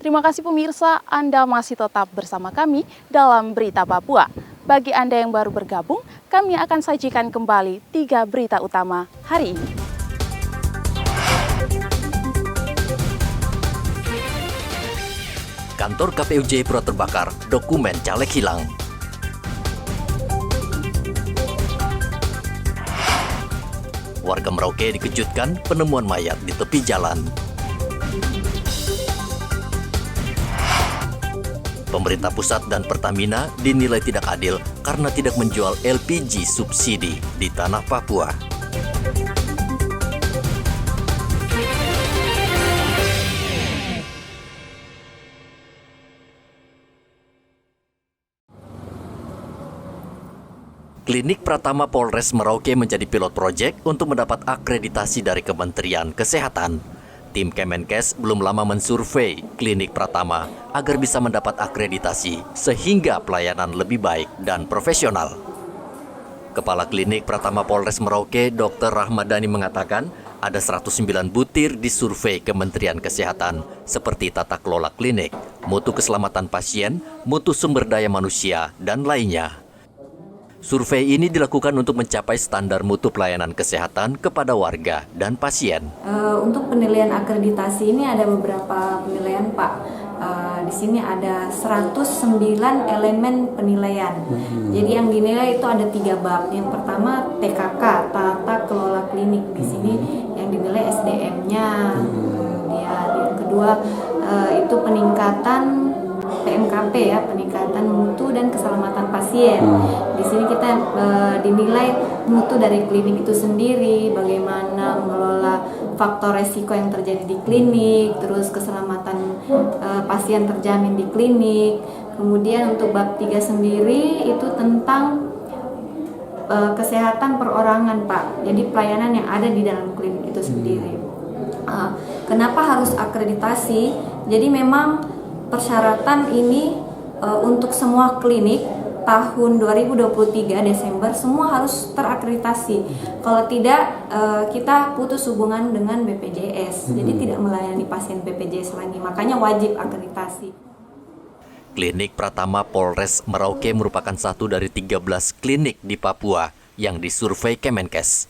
Terima kasih pemirsa, Anda masih tetap bersama kami dalam Berita Papua. Bagi Anda yang baru bergabung, kami akan sajikan kembali 3 berita utama hari ini. Kantor KPU Jayapura terbakar, dokumen caleg hilang. Warga Merauke dikejutkan penemuan mayat di tepi jalan. Pemerintah pusat dan Pertamina dinilai tidak adil karena tidak menjual LPG subsidi di tanah Papua. Klinik Pratama Polres Merauke menjadi pilot proyek untuk mendapat akreditasi dari Kementerian Kesehatan. Tim Kemenkes belum lama mensurvei Klinik Pratama agar bisa mendapat akreditasi sehingga pelayanan lebih baik dan profesional. Kepala Klinik Pratama Polres Merauke, Dr. Rahmadani mengatakan ada 109 butir di survei Kementerian Kesehatan seperti tata kelola klinik, mutu keselamatan pasien, mutu sumber daya manusia, dan lainnya. Survei ini dilakukan untuk mencapai standar mutu pelayanan kesehatan kepada warga dan pasien. Untuk penilaian akreditasi ini ada beberapa penilaian, Pak. Di sini ada 109 elemen penilaian. Jadi yang dinilai itu ada 3 bab. Yang pertama TKK, tata kelola klinik. Di sini yang dinilai SDM-nya. Yang kedua itu peningkatan PMKP ya, peningkatan mutu dan keselamatan pasien. Di sini kita dinilai mutu dari klinik itu sendiri, bagaimana mengelola faktor resiko yang terjadi di klinik, terus keselamatan pasien terjamin di klinik. Kemudian untuk bab 3 sendiri itu tentang kesehatan perorangan, Pak. Jadi pelayanan yang ada di dalam klinik itu sendiri. Kenapa harus akreditasi? Jadi memang persyaratan ini untuk semua klinik tahun 2023 Desember semua harus terakreditasi. Kalau tidak, kita putus hubungan dengan BPJS. Jadi tidak melayani pasien BPJS lagi. Makanya wajib akreditasi. Klinik Pratama Polres Merauke merupakan satu dari 13 klinik di Papua yang disurvei Kemenkes.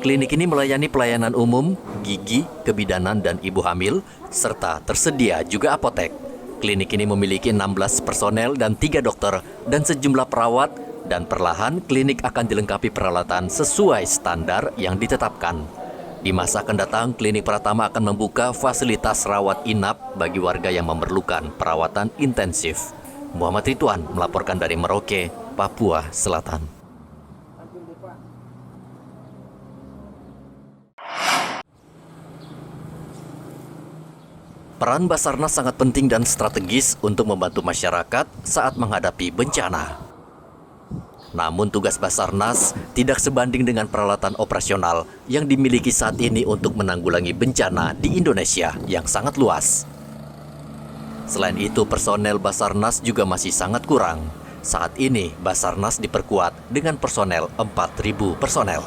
Klinik ini melayani pelayanan umum, gigi, kebidanan, dan ibu hamil, serta tersedia juga apotek. Klinik ini memiliki 16 personel dan 3 dokter dan sejumlah perawat, dan perlahan klinik akan dilengkapi peralatan sesuai standar yang ditetapkan. Di masa akan datang, Klinik Pratama akan membuka fasilitas rawat inap bagi warga yang memerlukan perawatan intensif. Muhammad Ridwan melaporkan dari Merauke, Papua Selatan. Peran Basarnas sangat penting dan strategis untuk membantu masyarakat saat menghadapi bencana. Namun tugas Basarnas tidak sebanding dengan peralatan operasional yang dimiliki saat ini untuk menanggulangi bencana di Indonesia yang sangat luas. Selain itu, personel Basarnas juga masih sangat kurang. Saat ini, Basarnas diperkuat dengan personel 4.000 personel.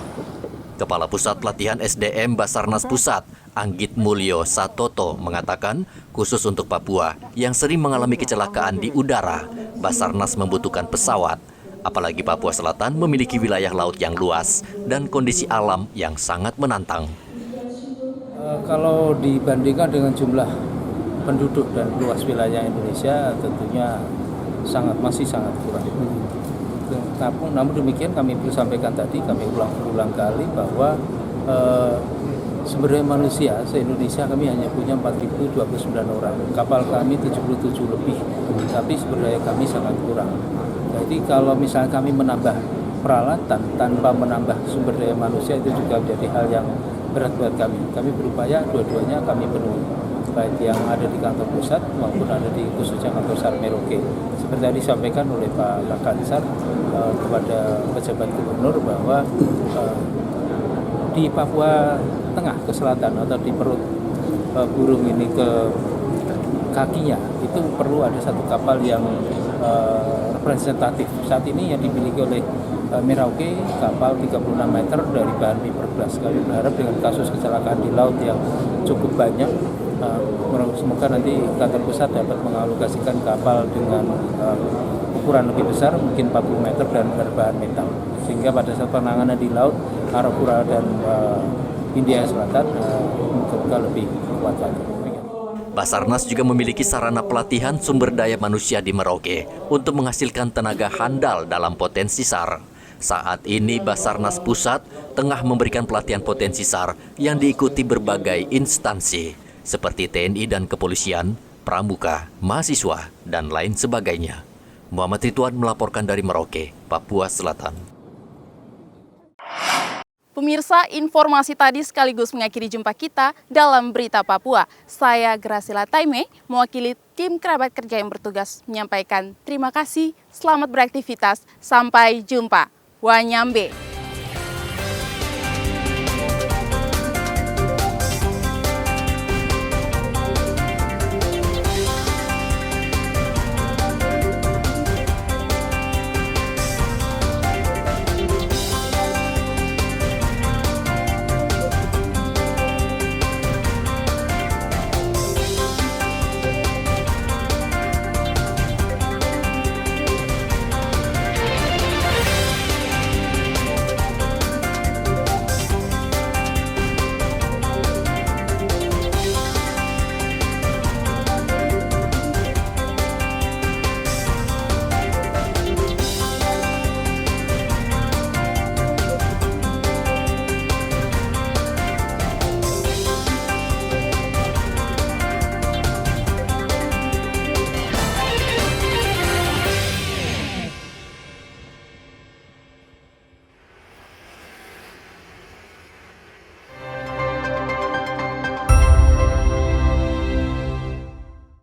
Kepala Pusat Pelatihan SDM Basarnas Pusat, Anggit Mulyo Satoto, mengatakan khusus untuk Papua yang sering mengalami kecelakaan di udara, Basarnas membutuhkan pesawat. Apalagi Papua Selatan memiliki wilayah laut yang luas dan kondisi alam yang sangat menantang. Kalau dibandingkan dengan jumlah penduduk dan luas wilayah Indonesia, tentunya masih sangat kurang. Namun demikian kami perlu sampaikan tadi, kami ulang kali bahwa sumber daya manusia se-Indonesia kami hanya punya 4.029 orang. Kapal kami 77 lebih, tapi sumber daya kami sangat kurang. Jadi kalau misalnya kami menambah peralatan tanpa menambah sumber daya manusia, itu juga menjadi hal yang berat buat kami. Kami berupaya dua-duanya kami penuhi, baik yang ada di kantor pusat maupun ada di khususnya kantor SAR Merauke. Seperti tadi disampaikan oleh Pak Kansar kepada pejabat gubernur bahwa di Papua Tengah ke selatan atau di perut burung ini ke kakinya itu perlu ada satu kapal yang representatif. Saat ini yang dimiliki oleh Merauke kapal 36 meter dari bahan fiberglass. Kami berharap dengan kasus kecelakaan di laut yang cukup banyak, Semoga nanti kantor pusat dapat mengalokasikan kapal dengan ukuran lebih besar, mungkin 40 meter dan berbahan metal, sehingga pada saat penanganan di laut Arafura dan Hindia Selatan moga-moga lebih kuat lagi. Basarnas juga memiliki sarana pelatihan sumber daya manusia di Merauke untuk menghasilkan tenaga handal dalam potensi SAR. Saat ini Basarnas Pusat tengah memberikan pelatihan potensi SAR yang diikuti berbagai instansi seperti TNI dan kepolisian, pramuka, mahasiswa, dan lain sebagainya. Muhammad Ridwan melaporkan dari Merauke, Papua Selatan. Pemirsa, informasi tadi sekaligus mengakhiri jumpa kita dalam Berita Papua. Saya Gracila Taime, mewakili tim kerabat kerja yang bertugas menyampaikan terima kasih, selamat beraktivitas, sampai jumpa. Wanyambe.